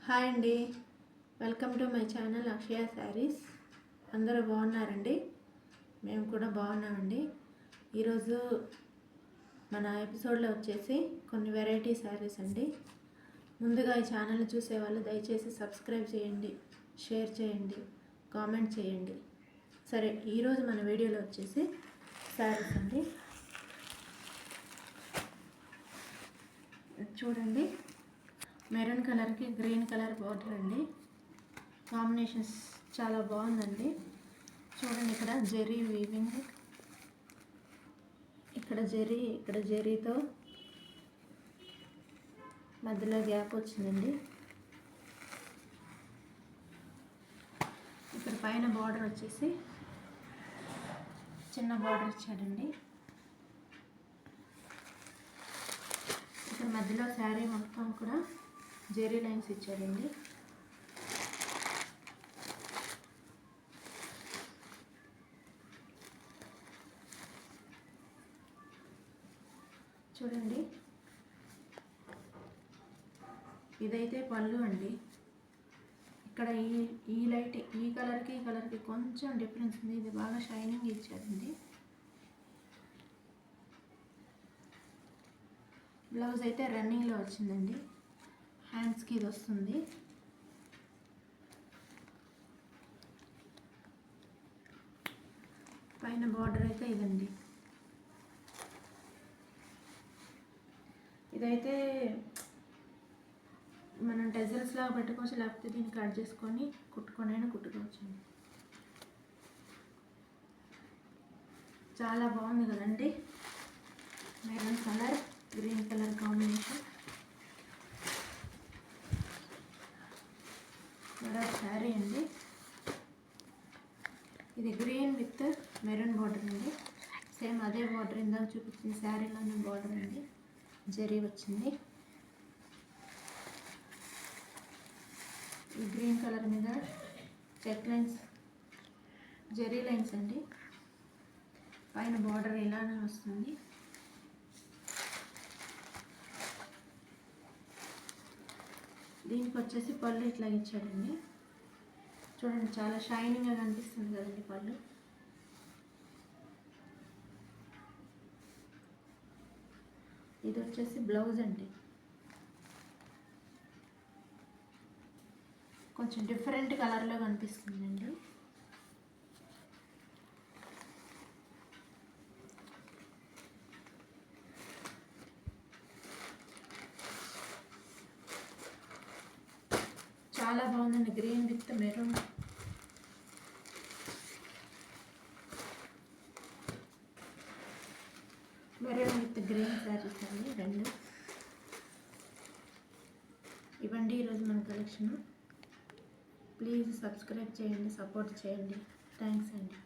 Hi అండి, welcome to my channel అక్షయ శారీస్. అందరూ బాగున్నారండి? మేము కూడా బాగున్నామండి. ఈరోజు మన ఎపిసోడ్లో వచ్చేసి కొన్ని వెరైటీ శారీస్ అండి. ముందుగా ఈ ఛానల్ని చూసేవాళ్ళు దయచేసి సబ్స్క్రైబ్ చేయండి, షేర్ చేయండి, కామెంట్ చేయండి. సరే, ఈరోజు మన వీడియోలో వచ్చేసి శారీస్ అండి. చూడండి, మెరూన్ కలర్కి గ్రీన్ కలర్ బార్డర్ అండి. కాంబినేషన్స్ చాలా బాగుందండి. చూడండి, ఇక్కడ జెరీ వీవింగ్, ఇక్కడ జెరీతో మధ్యలో గ్యాప్ వచ్చిందండి. ఇక్కడ పైన బార్డర్ వచ్చేసి చిన్న బార్డర్ ఇచ్చాడండి. ఇక్కడ మధ్యలో శారీ మొత్తం కూడా జెరీ లైన్స్ ఇచ్చాడండి. చూడండి, ఇదైతే పళ్ళు అండి. ఇక్కడ ఈ లైట్ ఈ కలర్కి కొంచెం డిఫరెన్స్ ఉంది. ఇది బాగా షైనింగ్ ఇచ్చాడండి. బ్లౌజ్ అయితే రన్నింగ్లో వచ్చిందండి. హ్యాండ్స్కి ఇది వస్తుంది. పైన బార్డర్ అయితే ఇదండి. ఇదైతే మనం టెజల్స్ లాగా పెట్టుకోవచ్చు, లేకపోతే దీన్ని కట్ చేసుకొని కుట్టుకొనైనా కుట్టుకోవచ్చు. చాలా బాగుంది కదండి. Maroon colour, green colour combination. మరొక శారీ అండి. ఇది గ్రీన్ విత్ మెరూన్ బార్డర్ అండి. సేమ్ అదే బార్డర్ ఇందాక చూపించిన శారీలోనే బార్డర్ అండి. జరీ వచ్చింది. ఈ గ్రీన్ కలర్ మీద చెక్ లైన్స్, జరీ లైన్స్ అండి. పైన బార్డర్ ఇలానే వస్తుంది. దీనికి వచ్చేసి పళ్ళు ఇట్లా ఇచ్చాడండి. చూడండి, చాలా షైనింగ్గా కనిపిస్తుంది కదండి పళ్ళు. ఇది వచ్చేసి బ్లౌజ్ అండి. కొంచెం డిఫరెంట్ కలర్లో కనిపిస్తుందండి. చాలా బాగుందండి. Green with maroon. Maroon with green saris అండి రెండు. ఇవ్వండి ఈరోజు మన కలెక్షన్. ప్లీజ్ సబ్స్క్రైబ్ చేయండి, సపోర్ట్ చేయండి. థ్యాంక్స్ అండి.